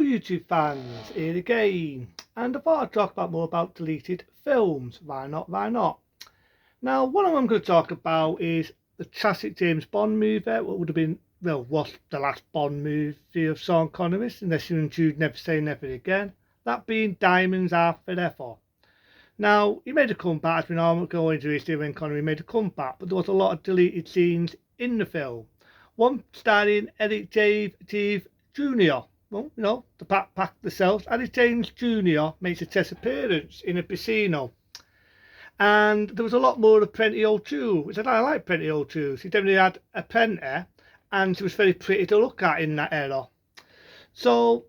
YouTube fans, here again, and I thought I'd talk about more about deleted films. Why not, why not? Now, what I'm going to talk about is the classic James Bond movie, what would have been, well, was the last Bond movie of Sean Connery's, unless you include Never Say Never Again, that being Diamonds Are Forever. Now, he made a comeback, as we normally go into history when Connery made a comeback, but there was a lot of deleted scenes in the film. One starring Eric James Jr. Well, you know, the pack themselves. Eric James Jr. makes a test appearance in a casino. And there was a lot more of Plenty O'Toole, which I like Plenty O'Toole. She definitely had a plenty, and she was very pretty to look at in that era. So,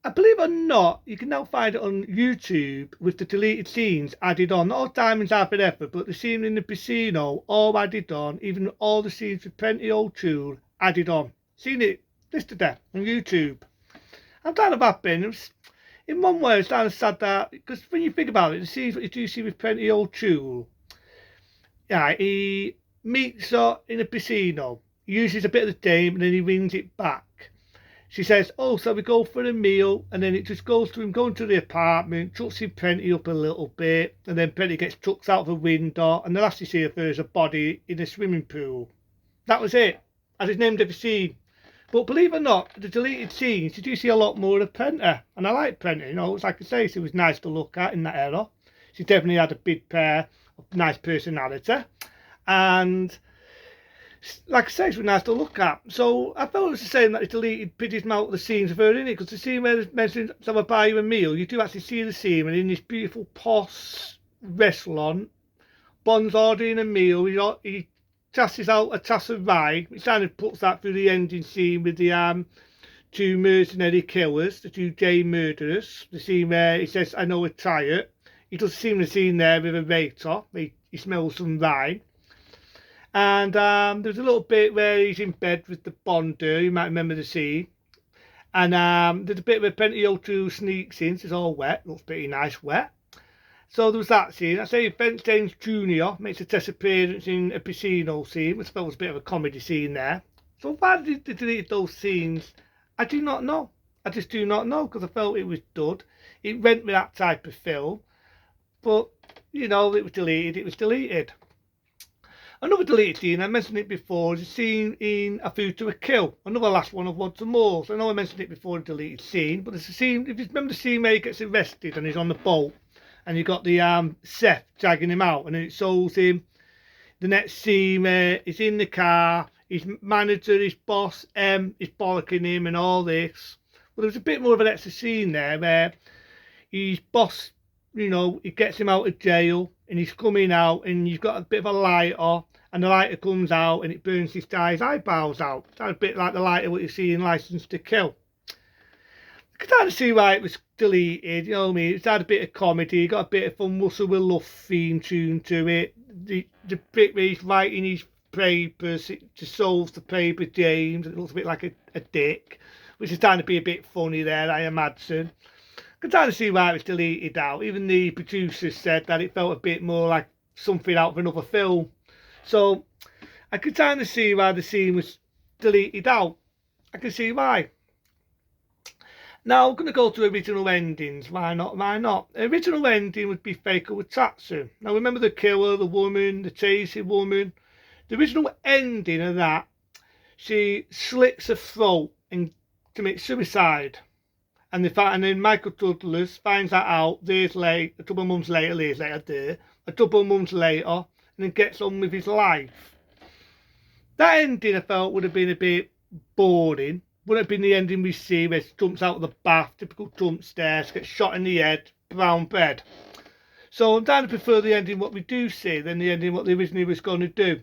I believe it or not, you can now find it on YouTube with the deleted scenes added on. Not all Diamonds Are Forever, but the scene in the casino, all added on. Even all the scenes with Plenty O'Toole added on. Seen it listed there on YouTube. I'm kind of happy. In one way, it's kind of sad that, because when you think about it, the scenes that you do see with Plenty O'Toole, yeah, he meets her in a casino, he uses a bit of the dame, and then he wins it back. She says, oh, so we go for a meal, and then it just goes to him going to the apartment, chucks him Plenty up a little bit, and then Plenty gets chucked out the window, and the last you see of her is a body in a swimming pool. That was it. As his named every scene. But believe it or not, the deleted scenes, you do see a lot more of Plenty, and I like Plenty, you know, like I say, she was nice to look at in that era. She definitely had a big pair of nice personality, and like I say, she was nice to look at. So I felt it was saying that he deleted pretty out of the scenes of her in it, because the scene where it mentioned someone buy you a meal, you do actually see the scene, and in this beautiful posh restaurant, Bond's ordering a meal, he tasses out a tass of rye, which kind of puts that through the ending scene with the two mercenary killers, the two J murderers, the scene where he says, I know a try it. He does seem the scene there with a waiter, he smells some rye. And there's a little bit where he's in bed with the Bonder, you might remember the scene. And there's a bit where Plenty O'Toole sneaks in, it's all wet, looks pretty nice wet. So there was that scene. I say Ben James Jr. makes a test appearance in a casino scene, which I thought was a bit of a comedy scene there. So why did they delete those scenes? I do not know. I just do not know, because I felt it was dud. It went with that type of film. But, you know, it was deleted. It was deleted. Another deleted scene, I mentioned it before, is a scene in A View to a Kill. Another last one of Odds and Moors. I know I mentioned it before, a deleted scene, but it's a scene, if you remember the scene where he gets arrested and he's on the boat, and you got the Seth dragging him out, and then it shows him the next scene where he's in the car, his manager, his boss, is bollocking him and all this. Well, there was a bit more of an extra scene there where his boss, you know, he gets him out of jail, and he's coming out, and you've got a bit of a lighter, and the lighter comes out, and it burns this guy's eyeballs out. It's a bit like the lighter what you see in License to Kill. I can kind of see why it was deleted, you know what I mean? It's had a bit of comedy, got a bit of fun Russell with Love theme tune to it. The bit where he's writing his papers to solve the paper James, it looks a bit like a dick, which is trying to be a bit funny there, I imagine. I can kind of see why it was deleted out. Even the producers said that it felt a bit more like something out of another film. So I could kind of see why the scene was deleted out. I can see why. Now, I'm going to go to original endings. Why not? Why not? The original ending would be Faker with Tatsu. Now, remember the killer, the woman, the chasing woman? The original ending of that, she slits her throat and commits suicide. And then Michael Douglas finds that out a couple of months later, a couple of months later, and then gets on with his life. That ending, I felt, would have been a bit boring. Wouldn't have been the ending we see where she jumps out of the bath, typical jump stairs, gets shot in the head, brown bread. So I'm trying to prefer the ending what we do see than the ending what they originally was going to do.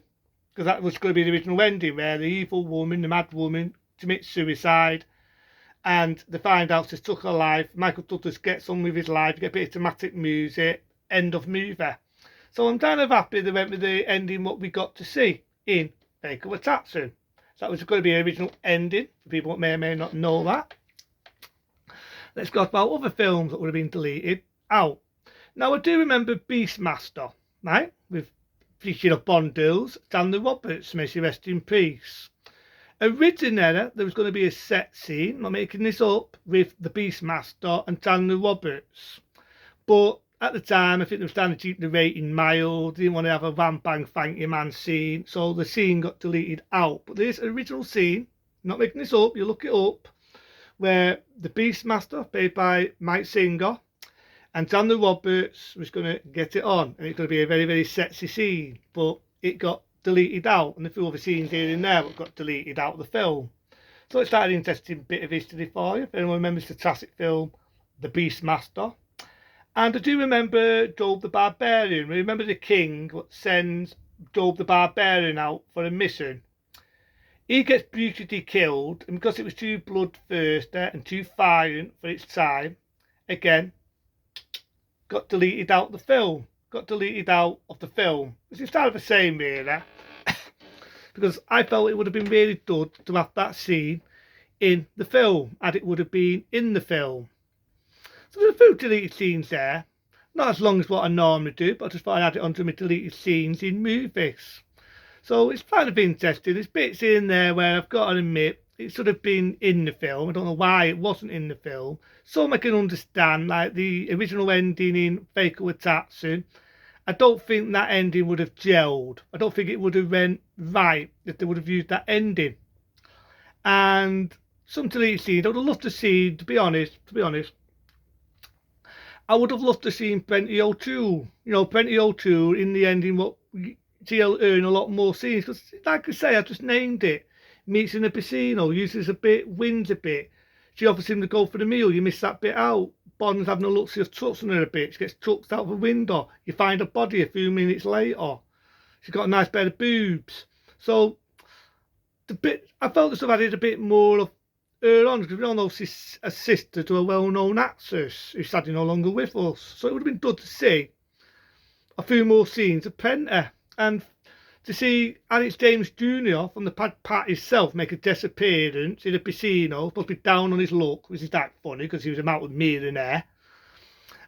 Because that was going to be the original ending where the evil woman, the mad woman, commits suicide, and they find out she's took her life. Michael Douglas gets on with his life, you get a bit of dramatic music, end of movie. So I'm kind of happy they went with the ending what we got to see in Baker with Tatsu. So that was going to be an original ending, for people that may or may not know that. Let's go about other films that would have been deleted out. Now, I do remember Beastmaster, right? With featuring of Bond girls, Stanley Roberts, may she rest in peace. Originally, there was going to be a set scene, I'm not making this up, with the Beastmaster and Chandler Roberts. But at the time, I think they were trying to keep the rating mild, didn't want to have a wham bang thank you man scene, so the scene got deleted out. But this original scene, I'm not making this up, you look it up, where the Beastmaster, played by Mike Singer, and Chandler Roberts was going to get it on, and it's going to be a very, very sexy scene, but it got deleted out, and a few other scenes here and there got deleted out of the film. So it started an interesting bit of history for you. If anyone remembers the classic film, The Beastmaster. And I do remember Job the Barbarian. Remember the king what sends Job the Barbarian out for a mission. He gets brutally killed, and because it was too bloodthirsty and too violent for its time, again, got deleted out of the film. Which is kind of a shame, really. Because I felt it would have been really good to have that scene in the film, and it would have been in the film. So there's a few deleted scenes there. Not as long as what I normally do, but I just thought I'd add it onto my deleted scenes in movies. So it's kind of interesting. There's bits in there where I've got to admit it should have been in the film. I don't know why it wasn't in the film. Some I can understand, like the original ending in Faker Tatsu. I don't think that ending would have gelled. I don't think it would have went right if they would have used that ending. And some deleted scenes I would have loved to see, to be honest, I would have loved to see Plenty O'Toole. Plenty O'Toole in the ending, what she'll earn a lot more scenes. Because, like I say, I just named it. Meets in a casino, uses a bit, wins a bit. She offers him to go for the meal, you miss that bit out. Bond's having a look, she's touching her a bit. She gets chucked out the window. You find her body a few minutes later. She's got a nice pair of boobs. So, I felt this have added a bit more of her on, because we all know she's a sister to a well-known actress who's sadly no longer with us. So it would have been good to see a few more scenes of Penta, and to see Alex James Jr. from the Pat himself make a disappearance in a casino, supposed to be down on his luck, which is that funny because he was a millionaire.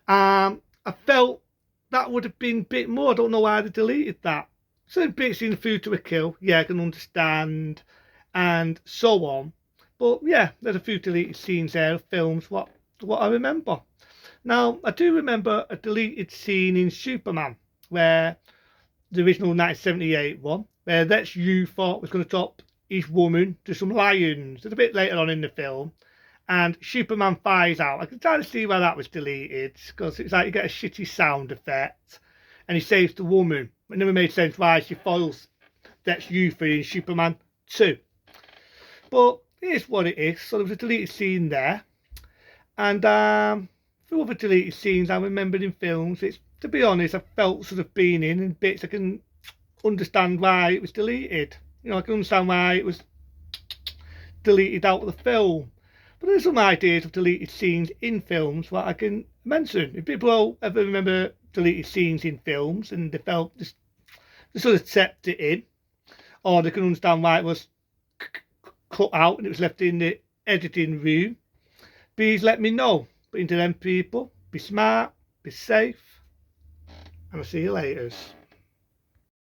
I felt that would have been a bit more. I don't know why they deleted that. Certain bits in Food to a Kill, yeah, I can understand, and so on. But yeah, there's a few deleted scenes there of films, what I remember. Now, I do remember a deleted scene in Superman, where the original 1978 one, where Lex Luthor was going to top his woman to some lions. It's a bit later on in the film, and Superman fires out. I can try to see why that was deleted, because it's like you get a shitty sound effect, and he saves the woman. It never made sense why she foils Lex Luthor in Superman 2. But it is what it is. So there was a deleted scene there, and a few other deleted scenes I remembered in films. It's, to be honest, I felt sort of been in bits I can understand why it was deleted. I can understand why it was deleted out of the film. But there's some ideas of deleted scenes in films what I can mention. If people ever remember deleted scenes in films and they felt they sort of kept it in, or they can understand why it was cut out and it was left in the editing room, please let me know. But into them people, be smart, be safe, and I'll see you later.